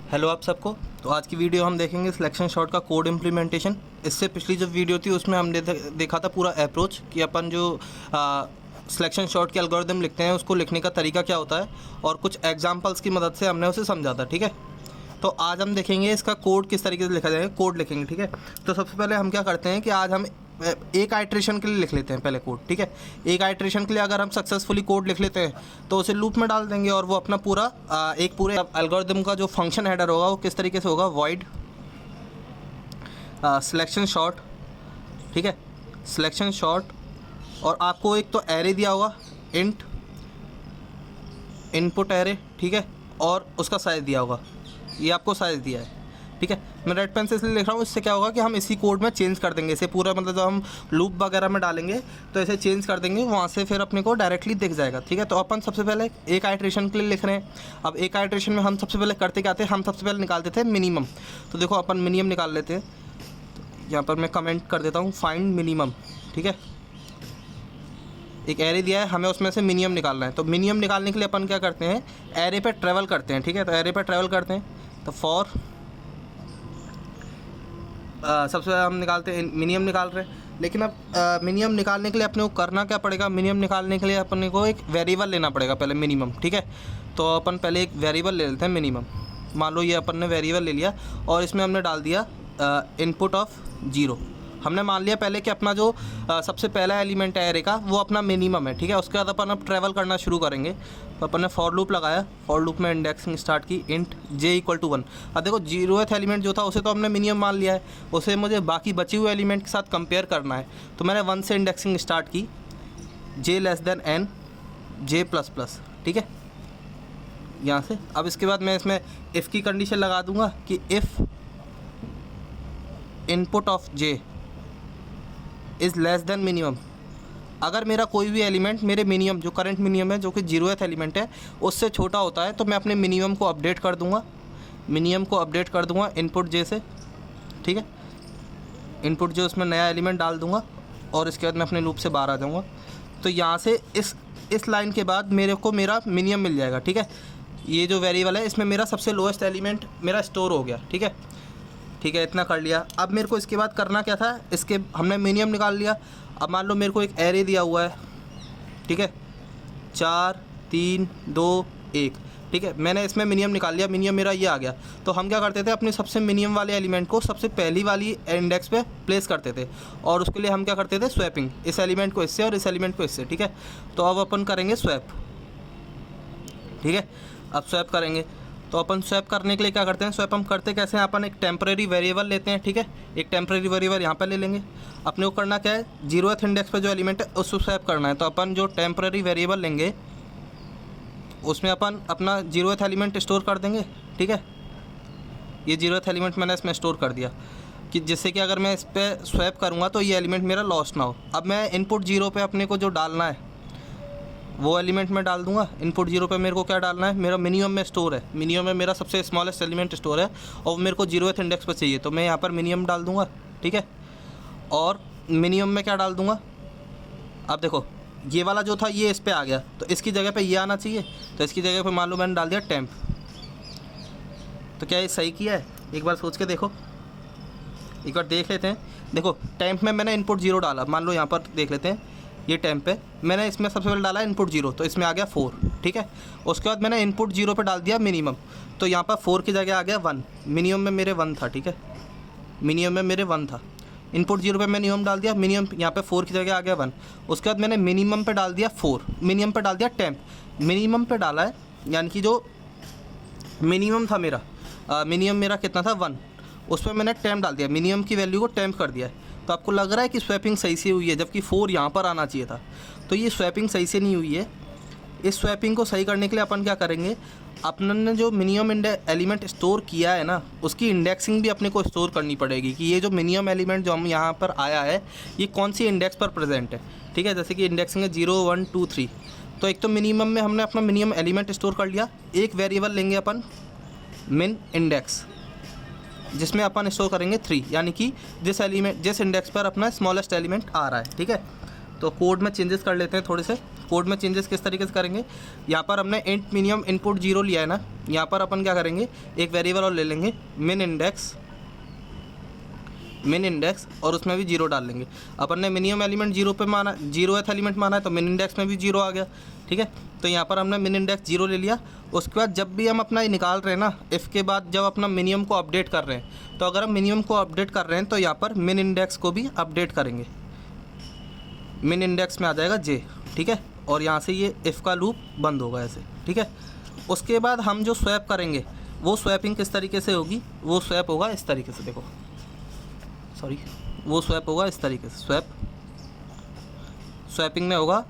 Hello आप सबको। तो आज की वीडियो हम देखेंगे सिलेक्शन शॉट का कोड इम्प्लीमेंटेशन। इससे पिछली जो वीडियो थी उसमें हमने देखा था पूरा अप्रोच कि अपन जो सिलेक्शन शॉट के एल्गोरिदम लिखते हैं उसको लिखने का तरीका क्या होता है और कुछ एग्जांपल्स की मदद से हमने उसे समझा था। ठीक है, तो आज हम देखेंगे इसका कोड किस तरीके से लिखा जाएगा, कोड लिखेंगे। ठीक है, तो सबसे पहले हम क्या करते हैं कि आज हम एक आइट्रेशन के लिए लिख लेते हैं पहले कोड। ठीक है, एक आइट्रेशन के लिए अगर हम सक्सेसफुली कोड लिख लेते हैं तो उसे लूप में डाल देंगे और वो अपना पूरा एक पूरे एल्गोरिदम का जो फंक्शन हेडर होगा वो किस तरीके से होगा, वॉइड सिलेक्शन शॉट। ठीक है, सिलेक्शन शॉट, और आपको एक तो एरे दिया होगा इंट इनपुट एरे। ठीक है, और उसका साइज़ दिया होगा, ये आपको साइज़ दिया है। ठीक है, मैं रेड पेन से इसलिए लिख रहा हूँ, इससे क्या होगा कि हम इसी कोड में चेंज कर देंगे इसे पूरा, मतलब जब हम लूप वगैरह में डालेंगे तो इसे चेंज कर देंगे, वहाँ से फिर अपने को डायरेक्टली दिख जाएगा। ठीक है, तो अपन सबसे पहले एक आइट्रेशन के लिए लिख रहे हैं। अब एक आइट्रेशन में हम सबसे पहले करते क्या थे, हम सबसे पहले निकालते थे मिनिमम। तो देखो अपन मिनिमम निकाल लेते हैं। यहाँ पर मैं कमेंट कर देता हूँ फाइंड मिनिमम। ठीक है, एक एरे दिया है, हमें उसमें से मिनिमम निकालना है। तो मिनिमम निकालने के लिए अपन क्या करते हैं, एरे पे ट्रैवल करते हैं। ठीक है, तो एरे पे ट्रैवल करते हैं तो फॉर सबसे पहले हम निकालते हैं मिनिमम निकाल रहे हैं। लेकिन अब मिनिमम निकालने के लिए अपने को करना क्या पड़ेगा, मिनिमम निकालने के लिए अपने को एक वेरिएबल लेना पड़ेगा पहले मिनिमम। ठीक है, तो अपन पहले एक वेरिएबल ले लेते हैं मिनिमम। मान लो ये अपन ने वेरिएबल ले लिया और इसमें हमने डाल दिया इनपुट ऑफ 0। हमने मान लिया पहले कि अपना जो सबसे पहला एलिमेंट है एरे का वो अपना मिनिमम है। ठीक है, उसके बाद अपन अब ट्रैवल करना शुरू करेंगे। तो अपन ने फॉर लूप लगाया, फॉर लूप में इंडेक्सिंग स्टार्ट की इंट j = 1। अब देखो 0th एलिमेंट जो था उसे तो हमने मिनिमम मान लिया है, उसे मुझे बाकी बचे हुए एलिमेंट के साथ कंपेयर करना है। तो मैंने 1 से इंडेक्सिंग स्टार्ट की, j n j++। ठीक है, यहाँ से अब इसके बाद मैं इसमें इफ़ की कंडीशन लगा दूंगा कि if input of j is less than minimum. अगर मेरा कोई भी एलिमेंट मेरे मिनिमम जो करंट मिनिमम है जो कि 0th एलिमेंट है उससे छोटा होता है तो मैं अपने मिनिमम को अपडेट कर दूंगा, मिनिमम को अपडेट कर दूंगा इनपुट जे से। ठीक है, इनपुट जे उसमें नया एलिमेंट डाल दूंगा और इसके बाद मैं अपने लूप से बाहर आ जाऊंगा। तो यहाँ से इस लाइन के बाद मेरे को मेरा मिनिमम मिल जाएगा। ठीक है, ये जो वेरिएबल है इसमें मेरा सबसे लोएस्ट एलिमेंट मेरा स्टोर हो गया। ठीक है, ठीक है, इतना कर लिया। अब मेरे को इसके बाद करना क्या था, इसके हमने मिनिमम निकाल लिया। अब मान लो मेरे को एक एरे दिया हुआ है। ठीक है, 4 3 2 1। ठीक है, मैंने इसमें मिनिमम निकाल लिया, मिनिमम मेरा ये आ गया। तो हम क्या करते थे, अपने सबसे मिनिमम वाले एलिमेंट को सबसे पहली वाली इंडेक्स पे प्लेस करते थे और उसके लिए हम क्या करते थे, स्वैपिंग, इस एलिमेंट को इससे और इस एलिमेंट को इससे। ठीक है, तो अब अपन करेंगे स्वैप। ठीक है, अब स्वैप करेंगे तो अपन स्वैप करने के लिए क्या करते हैं, स्वैप हम करते कैसे हैं, अपन एक टेम्परेरी वेरिएबल लेते हैं। ठीक है, एक टेम्परेरी वेरिएबल यहाँ पर ले लेंगे। अपने को करना क्या है, 0th इंडेक्स पर जो एलिमेंट है उसको स्वैप करना है। तो अपन जो टेम्परेरी वेरिएबल लेंगे उसमें अपन अपना 0th एलिमेंट स्टोर कर देंगे। ठीक है, ये 0th एलिमेंट मैंने इसमें स्टोर कर दिया कि जिससे कि अगर मैं इस पर स्वैप करूँगा तो ये एलिमेंट मेरा लॉस्ट ना हो। अब मैं इनपुट 0 पे अपने को जो डालना है वो एलिमेंट में डाल दूंगा। इनपुट 0 पे मेरे को क्या डालना है, मेरा मिनिमम में स्टोर है, मिनिमम में मेरा सबसे स्मॉलेस्ट एलिमेंट स्टोर है और मेरे को 0th इंडेक्स पर चाहिए तो मैं यहाँ पर मिनिमम डाल दूंगा। ठीक है, और मिनिमम में क्या डाल दूंगा, अब देखो ये वाला जो था ये इस पर आ गया तो इसकी जगह पे ये आना चाहिए। तो इसकी जगह पे मान लो मैंने डाल दिया टेम्प। तो क्या ये सही किया है, एक बार सोच के देखो, एक बार देख लेते हैं। देखो टेम्प में मैंने इनपुट 0 डाला, मान लो यहाँ पर देख लेते हैं, ये टेम्प है, मैंने इसमें सबसे पहले डाला इनपुट 0 तो इसमें आ गया 4। ठीक है, उसके बाद मैंने इनपुट 0 पे डाल दिया मिनिमम, तो यहाँ पर 4 की जगह आ गया 1। मिनिमम में मेरे 1 था। ठीक है, मिनिमम में मेरे 1 था, इनपुट 0 पे मैं मिनिमम डाल दिया, मिनिमम यहाँ पे 4 की जगह आ गया 1। उसके बाद मैंने मिनिमम पे डाल दिया 4, मिनिमम पे डाल दिया टेम्प, मिनिमम पे डाला है, यानी कि जो मिनिमम था मेरा मिनिमम मेरा कितना था 1, उस पर मैंने टेम्प डाल दिया, मिनिमम की वैल्यू को टेम्प कर दिया है। तो आपको लग रहा है कि स्वैपिंग सही से हुई है जबकि 4 यहाँ पर आना चाहिए था, तो ये स्वैपिंग सही से नहीं हुई है। इस स्वैपिंग को सही करने के लिए अपन क्या करेंगे, अपन ने जो मिनिमम एलिमेंट स्टोर किया है ना उसकी इंडेक्सिंग भी अपने को स्टोर करनी पड़ेगी कि ये जो मिनिमम एलिमेंट जो हम यहाँ पर आया है ये कौन सी इंडेक्स पर प्रेजेंट है। ठीक है, जैसे कि इंडेक्सिंग है 0 1 2 3। तो एक तो मिनिमम में हमने अपना मिनिमम एलिमेंट स्टोर कर लिया, एक वेरिएबल लेंगे अपन मिन इंडेक्स जिसमें अपन स्टोर करेंगे 3, यानी कि जिस इंडेक्स पर अपना स्मॉलेस्ट एलिमेंट आ रहा है। ठीक है, तो कोड में चेंजेस कर लेते हैं थोड़े से। कोड में चेंजेस किस तरीके से करेंगे, यहाँ पर हमने इंट मिनिमम इनपुट 0 लिया है ना, यहाँ पर अपन क्या करेंगे, एक वेरिएबल और ले लेंगे मिन इंडेक्स और उसमें भी 0 डाल लेंगे। अपन ने मिनिमम एलिमेंट 0 पे माना, 0th एलिमेंट माना है, तो मिन इंडेक्स में भी 0 आ गया। ठीक है, तो यहाँ पर हमने मिन इंडेक्स 0 ले लिया। उसके बाद जब भी हम अपना निकाल रहे हैं ना, इफ़ के बाद जब अपना मिनिमम को अपडेट कर रहे हैं, तो अगर हम मिनिमम को अपडेट कर रहे हैं तो यहाँ पर मिन इंडेक्स को भी अपडेट करेंगे, मिन इंडेक्स में आ जाएगा j। ठीक है, और यहाँ से ये इफ़ का लूप बंद होगा ऐसे। ठीक है, उसके बाद हम जो स्वैप करेंगे वो स्वैपिंग किस तरीके से होगी, वो स्वैप होगा इस तरीके से, देखो सॉरी, वो स्वैप होगा इस तरीके से। स्वैपिंग में होगा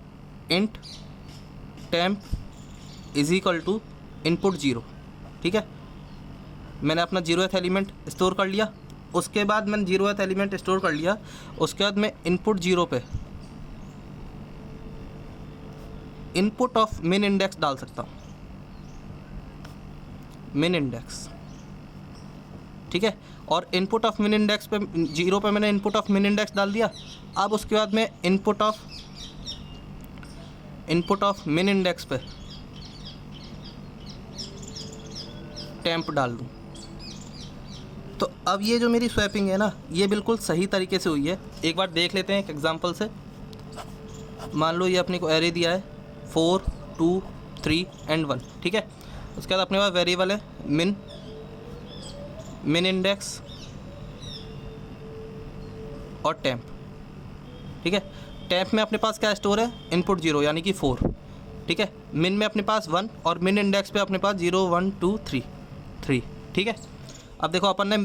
int temp is equal to input 0। ठीक है, मैंने अपना 0th एलिमेंट स्टोर कर लिया। उसके बाद मैंने 0th एलिमेंट स्टोर कर लिया, उसके बाद मैं इनपुट 0 पे इनपुट ऑफ मिन इंडेक्स डाल सकता हूँ, मिन इंडेक्स। ठीक है, और इनपुट ऑफ मिन इंडेक्स पे 0 पे मैंने इनपुट ऑफ मिन इंडेक्स डाल दिया। अब उसके बाद मैं इनपुट ऑफ मिन इंडेक्स पे टेम्प डाल दूँ। तो अब ये जो मेरी स्वैपिंग है ना, ये बिल्कुल सही तरीके से हुई है। एक बार देख लेते हैं एक एग्जांपल से। मान लो ये अपने को एरे दिया है 4 2 3 एंड 1। ठीक है, उसके बाद अपने पास वेरिएबल है मिन इंडेक्स और टेम्प। ठीक है, टेम्प में अपने पास क्या स्टोर है, इनपुट 0 यानी कि 4। ठीक है, मिन में अपने पास 1 और मिन इंडेक्स पे अपने पास 0 1 2 3। ठीक है, अब देखो अपन ने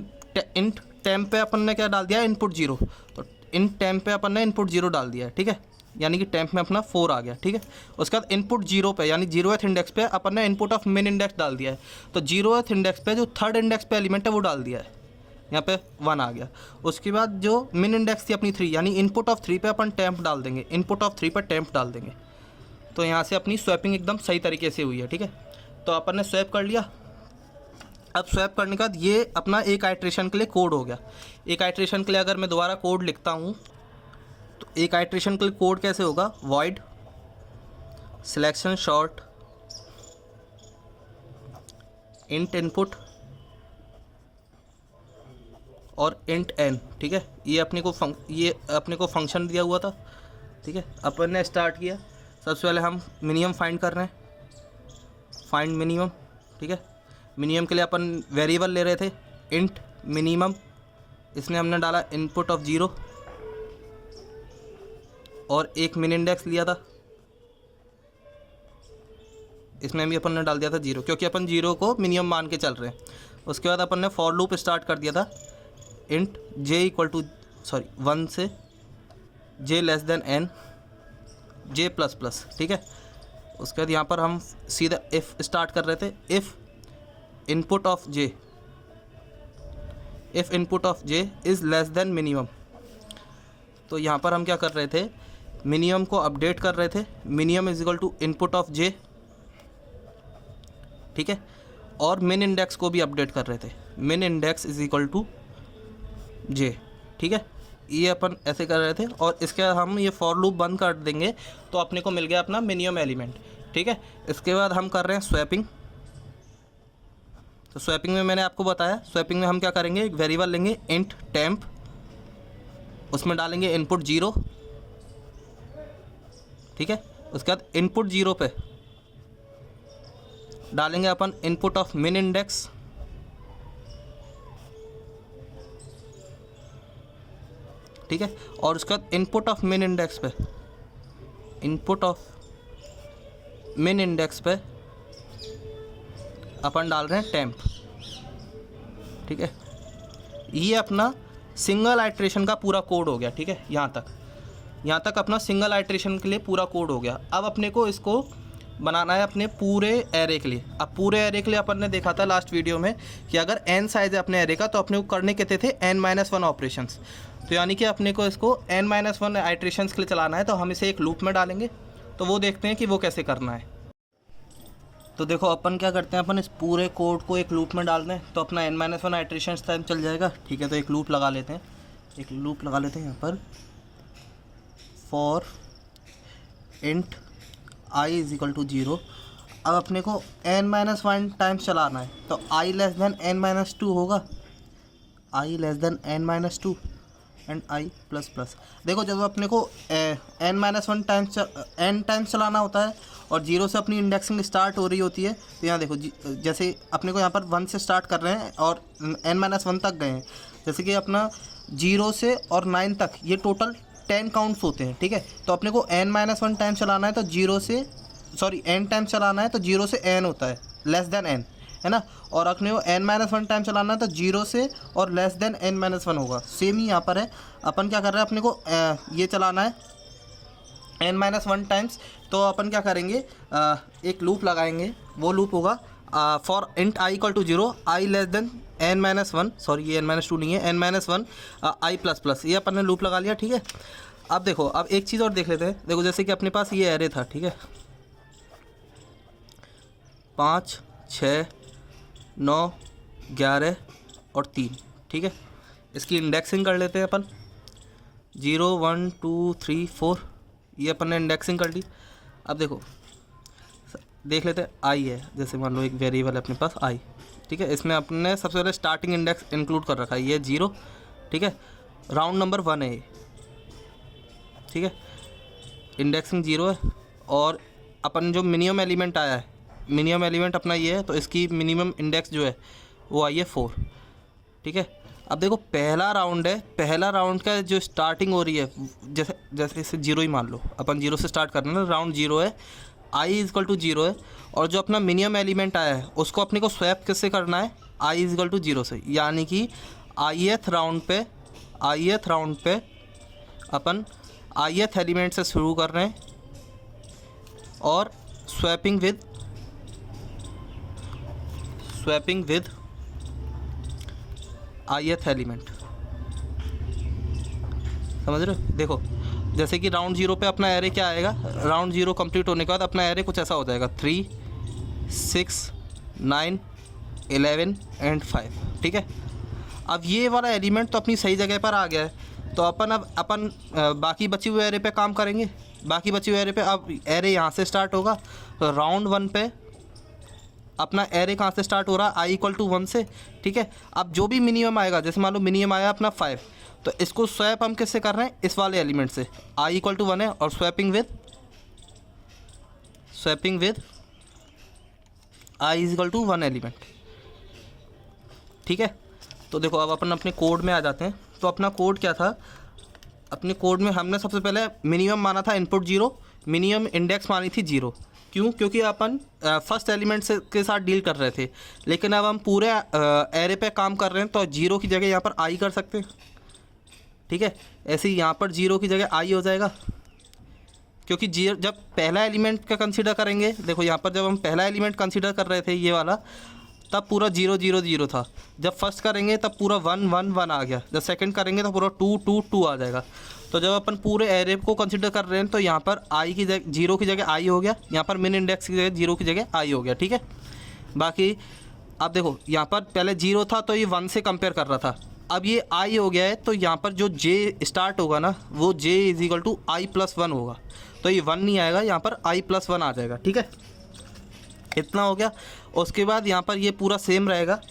इंट टेम्प पे अपन ने क्या डाल दिया, इनपुट 0। तो इन टेम्प पे अपन ने इनपुट 0 डाल दिया है। ठीक है, यानी कि टेम्प में अपना 4 आ गया। ठीक है, उसके बाद इनपुट 0 पे यानी 0th इंडेक्स पे अपन ने इनपुट ऑफ मिन इंडेक्स डाल दिया है। तो 0th इंडेक्स पे जो 3rd इंडेक्स पे एलिमेंट है वो डाल दिया है, यहाँ पे 1 आ गया। उसके बाद जो मिन इंडेक्स थी अपनी 3 यानी इनपुट ऑफ 3 पे अपन टेम्प डाल देंगे, इनपुट ऑफ 3 पे टेम्प डाल देंगे। तो यहाँ से अपनी स्वैपिंग एकदम सही तरीके से हुई है। ठीक है, तो अपन ने स्वैप कर लिया। अब स्वैप करने के बाद ये अपना एक आइट्रेशन के लिए कोड हो गया। एक आइट्रेशन के लिए अगर मैं दोबारा कोड लिखता हूँ तो एक आइट्रेशन के लिए कोड कैसे होगा, void selection short int input और इंट एन। ठीक है, ये अपने को फंक्शन दिया हुआ था। ठीक है, अपन ने स्टार्ट किया। सबसे पहले हम मिनिमम फाइंड कर रहे हैं, फाइंड मिनिमम। ठीक है, मिनिमम के लिए अपन वेरिएबल ले रहे थे इंट मिनिमम, इसमें हमने डाला इनपुट ऑफ 0 और एक मिन इंडेक्स लिया था, इसमें भी अपन ने डाल दिया था 0 क्योंकि अपन 0 को मिनिमम मान के चल रहे हैं। उसके बाद अपन ने फॉर लूप स्टार्ट कर दिया था इंट j इक्वल टू 1 से j less than n j plus plus. ठीक है, उसके बाद यहाँ पर हम सीधा इफ़ स्टार्ट कर रहे थे, if input of j is less than minimum. तो यहाँ पर हम क्या कर रहे थे, मिनिमम को अपडेट कर रहे थे, minimum is equal to input of j। ठीक है, और मिन इंडेक्स को भी अपडेट कर रहे थे, min index is equal to j। ठीक है, ये अपन ऐसे कर रहे थे। और इसके बाद हम ये फॉर लूप बंद कर देंगे तो अपने को मिल गया अपना मिनिमम एलिमेंट। ठीक है, इसके बाद हम कर रहे हैं स्वैपिंग। तो स्वैपिंग में मैंने आपको बताया, स्वैपिंग में हम क्या करेंगे, एक वेरिएबल लेंगे इंट टेम्प, उसमें डालेंगे इनपुट 0। ठीक है, उसके बाद इनपुट 0 पे डालेंगे अपन इनपुट ऑफ मिन इंडेक्स। ठीक है, और उसके बाद इनपुट ऑफ मिन इंडेक्स पे अपन डाल रहे हैं टेम्प। ठीक है, ये अपना सिंगल आइट्रेशन का पूरा कोड हो गया। ठीक है, यहाँ तक अपना सिंगल आइट्रेशन के लिए पूरा कोड हो गया। अब अपने को इसको बनाना है अपने पूरे एरे के लिए। अब पूरे एरे के लिए अपन ने देखा था लास्ट वीडियो में कि अगर n साइज़ है अपने एरे का तो अपने को करने कहते थे n-1 ऑपरेशंस। तो यानी कि अपने को इसको n-1 आइट्रेशंस के लिए चलाना है, तो हम इसे एक लूप में डालेंगे। तो वो देखते हैं कि वो कैसे करना है। तो देखो अपन क्या करते हैं, अपन इस पूरे कोड को एक लूप में डाल दें तो अपना n-1 आइट्रेशंस टाइम चल जाएगा। ठीक है, तो एक लूप लगा लेते हैं, यहाँ पर for int I is equal to 0। अब अपने को n-1 टाइम्स चलाना है, तो आई लेस देन n-2 होगा, i less than n-2 and i plus plus. देखो जब अपने को n-1 टाइम्स n टाइम्स चलाना होता है और 0 से अपनी इंडेक्सिंग स्टार्ट हो रही होती है, तो यहाँ देखो जैसे अपने को यहाँ पर 1 से स्टार्ट कर रहे हैं और n-1 तक गए हैं, जैसे कि अपना 0 से और 9 तक ये टोटल 10 काउंट्स होते हैं, ठीक है। तो अपने को n-1 टाइम चलाना है तो n टाइम चलाना है तो 0 से n होता है, लेस देन n, है ना। और अपने को n-1 टाइम चलाना है तो 0 से और लेस देन n-1 होगा। सेम ही यहाँ पर है, अपन क्या कर रहे हैं, अपने को ये चलाना है n-1 टाइम्स, तो अपन क्या करेंगे, एक लूप लगाएंगे, वो लूप होगा for int I equal to 0 I less than n-1, sorry ये n-2 नहीं है, n-1 आई प्लस प्लस, ये अपन ने लूप लगा लिया, ठीक है। अब देखो, अब एक चीज़ और देख लेते हैं। देखो जैसे कि अपने पास ये एरे था, ठीक है, 5 6 9 11 और 3, ठीक है। इसकी इंडेक्सिंग कर लेते हैं अपन, 0 1 2 3 4, ये अपन ने इंडेक्सिंग कर ली। अब देखो देख लेते हैं, आई है, जैसे मान लो एक वेरिएबल है अपने पास आई, ठीक है। इसमें अपने सबसे पहले स्टार्टिंग इंडेक्स इंक्लूड कर रखा है, ये 0, ठीक है। राउंड नंबर 1 है ये, ठीक है, इंडेक्सिंग 0 है। और अपन जो मिनिमम एलिमेंट आया है, मिनिमम एलिमेंट अपना ये है, तो इसकी मिनिमम इंडेक्स जो है वो आई है 4, ठीक है। अब देखो पहला राउंड है, पहला राउंड का जो स्टार्टिंग हो रही है, जैसे इसे 0 ही मान लो, अपन 0 से स्टार्ट करना है, राउंड 0 है, आई इज इक्वल टू 0 है, और जो अपना मिनिमम एलिमेंट आया है उसको अपने को स्वैप किससे करना है, आई इज इक्वल टू 0 से। यानी कि आईएथ राउंड पे अपन आईएथ एलिमेंट से शुरू कर रहे हैं और स्वैपिंग विद आईएथ एलिमेंट, समझ रहे हो। देखो जैसे कि राउंड 0 पे अपना एरे क्या आएगा, राउंड 0 कंप्लीट होने के बाद अपना एरे कुछ ऐसा हो जाएगा, 3 6 9 11 एंड 5, ठीक है। अब ये वाला एलिमेंट तो अपनी सही जगह पर आ गया है, तो अपन बाकी बची हुए एरे पे काम करेंगे। बाकी बची हुए एरे पे अब एरे यहाँ से स्टार्ट होगा, तो राउंड 1 पे अपना एरे कहाँ से स्टार्ट हो रहा है, आई इक्वल टू 1 से, ठीक है। अब जो भी मिनिमम आएगा, जैसे मान लो मिनिमम आया अपना 5, तो इसको स्वैप हम किससे कर रहे हैं, इस वाले एलिमेंट से, आई इक्वल टू 1 है, और swapping with I is equal to 1 element, ठीक है। तो देखो अब अपन अपने कोड में आ जाते हैं। तो अपना कोड क्या था, अपने कोड में हमने सबसे पहले मिनिमम माना था इनपुट 0, मिनिमम इंडेक्स मानी थी 0। क्यों? क्योंकि अपन फर्स्ट एलिमेंट से के साथ डील कर रहे थे, लेकिन अब हम पूरे एरे पे काम कर रहे हैं, तो 0 की जगह यहाँ पर आई कर सकते हैं, ठीक है। ऐसे ही यहाँ पर 0 की जगह आई हो जाएगा, क्योंकि जब पहला एलिमेंट का कंसीडर करेंगे, देखो यहाँ पर जब हम पहला एलिमेंट कंसीडर कर रहे थे ये वाला, तब पूरा 0 0 0 था। जब फर्स्ट करेंगे तब पूरा 1 1 1 आ गया, जब सेकंड करेंगे तो पूरा 2 2 2 आ जाएगा। तो जब अपन पूरे एरे को कंसीडर कर रहे हैं, तो यहाँ पर आई की जगह 0 की जगह आई हो गया, यहाँ पर मिन इंडेक्स की जगह 0 की जगह आई हो गया, ठीक है। बाकी अब देखो यहाँ पर पहले 0 था तो ये 1 से कंपेयर कर रहा था, अब ये आई हो गया है, तो यहाँ पर जो जे स्टार्ट होगा ना, वो j is equal to I plus 1 होगा, तो ये 1 नहीं आएगा, यहाँ पर आई प्लस 1 आ जाएगा, ठीक है। इतना हो गया। उसके बाद यहाँ पर ये पूरा सेम रहेगा।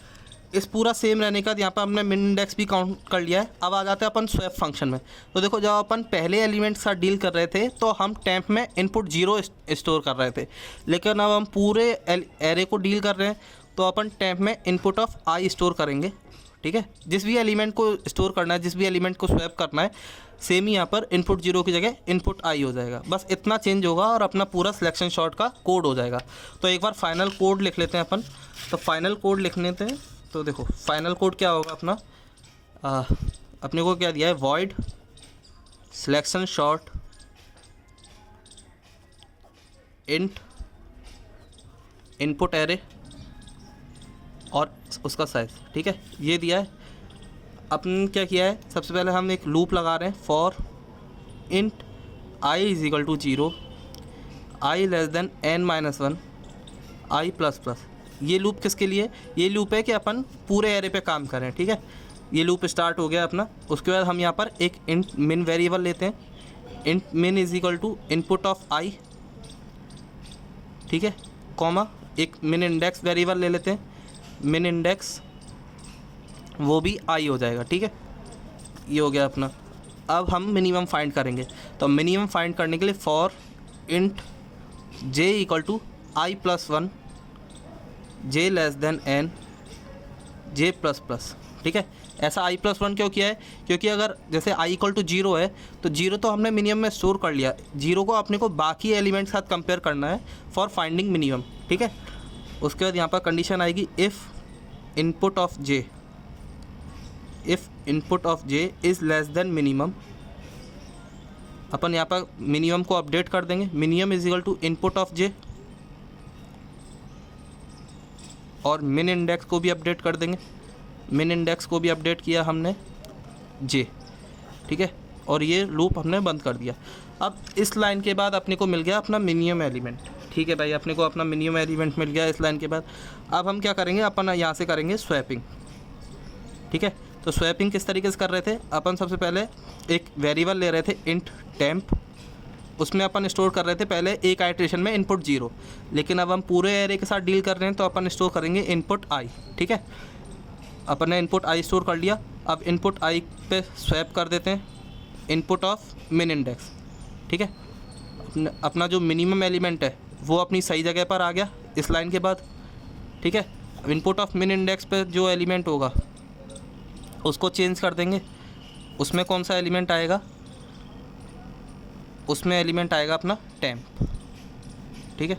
इस पूरा सेम रहने के बाद यहाँ पर हमने मिन इंडेक्स भी काउंट कर लिया है। अब आ जाते हैं अपन स्वैप फंक्शन में। तो देखो जब अपन पहले एलिमेंट के साथ डील कर रहे थे तो हम टेम्प में इनपुट 0 स्टोर कर रहे थे, लेकिन अब हम पूरे एरे को डील कर रहे हैं, तो अपन टेम्प में इनपुट ऑफ आई स्टोर करेंगे, ठीक है। जिस भी एलिमेंट को स्टोर करना है, जिस भी एलिमेंट को स्वैप करना है, सेम ही यहाँ पर इनपुट 0 की जगह इनपुट आई हो जाएगा। बस इतना चेंज होगा और अपना पूरा सिलेक्शन शॉट का कोड हो जाएगा। तो एक बार फाइनल कोड लिख लेते हैं अपन। तो फाइनल कोड लिख लेते हैं। तो देखो फाइनल कोड क्या होगा अपना, अपने को क्या दिया है, void selection shot int input array और उसका साइज, ठीक है, ये दिया है। अपन क्या किया है, सबसे पहले हम एक लूप लगा रहे हैं, for int I is equal to 0 I less than n-1 I plus plus. ये लूप किसके लिए, ये लूप है कि अपन पूरे एरे पे काम करें, ठीक है। ये लूप स्टार्ट हो गया अपना। उसके बाद हम यहाँ पर एक इंट मिन वेरिएबल लेते हैं। Int min is equal to input of i ठीक है, कॉमा एक मिन इंडेक्स वेरिएबल ले लेते हैं, मिन इंडेक्स वो भी आई हो जाएगा। ठीक है, ये हो गया अपना। अब हम मिनिमम फाइंड करेंगे, तो मिनिमम फाइंड करने के लिए for int J equal to I plus 1 J less than N J plus plus. ठीक है, ऐसा आई प्लस 1 क्यों किया है? क्योंकि अगर जैसे आई इक्वल टू 0 है तो 0 तो हमने मिनिमम में स्टोर कर लिया, 0 को अपने को बाकी एलिमेंट के साथ कंपेयर करना है फॉर फाइंडिंग मिनिमम। ठीक है, उसके बाद यहाँ पर कंडीशन आएगी if input of j, if input of j is less than minimum, अपन यहाँ पर मिनिमम को अपडेट कर देंगे, minimum is equal to input of j, और मिन इंडेक्स को भी अपडेट कर देंगे, मिन इंडेक्स को भी अपडेट किया हमने जे। ठीक है, और ये लूप हमने बंद कर दिया। अब इस लाइन के बाद अपने को मिल गया अपना मिनिमम एलिमेंट। ठीक है भाई, अपने को अपना मिनिमम एलिमेंट मिल गया इस लाइन के बाद। अब हम क्या करेंगे, अपन यहाँ से करेंगे स्वैपिंग। ठीक है, तो स्वैपिंग किस तरीके से कर रहे थे, अपन सबसे पहले एक वेरिएबल ले रहे थे इंट टेम्प, उसमें अपन स्टोर कर रहे थे पहले एक आइट्रेशन में इनपुट 0, लेकिन अब हम पूरे एरे के साथ डील कर रहे हैं तो अपन स्टोर करेंगे इनपुट आई। ठीक है, अपन ने इनपुट आई स्टोर कर लिया। अब इनपुट आई पे स्वैप कर देते हैं इनपुट ऑफ मिन इंडेक्स। ठीक है, अपना जो मिनिमम एलिमेंट है वो अपनी सही जगह पर आ गया इस लाइन के बाद। ठीक है, अब इनपुट ऑफ मिन इंडेक्स पे जो एलिमेंट होगा उसको चेंज कर देंगे, उसमें कौन सा एलिमेंट आएगा, उसमें एलिमेंट आएगा अपना टेम्प। ठीक है,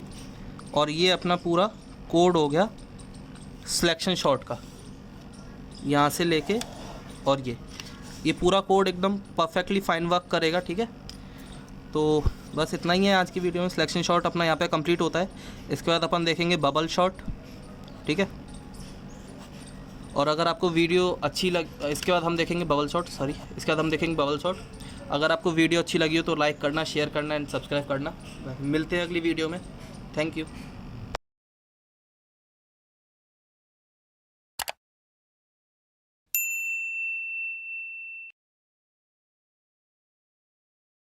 और ये अपना पूरा कोड हो गया सिलेक्शन शॉट का, यहाँ से लेके और ये पूरा कोड एकदम परफेक्टली फाइन वर्क करेगा। ठीक है, तो बस इतना ही है आज की वीडियो में। सिलेक्शन शॉट अपना यहाँ पे कंप्लीट होता है। इसके बाद अपन देखेंगे बबल शॉट। ठीक है, और अगर आपको वीडियो अच्छी इसके बाद हम देखेंगे बबल शॉट, इसके बाद हम देखेंगे बबल शॉट। अगर आपको वीडियो अच्छी लगी हो तो लाइक करना, शेयर करना एंड सब्सक्राइब करना। मिलते हैं अगली वीडियो में। Thank you.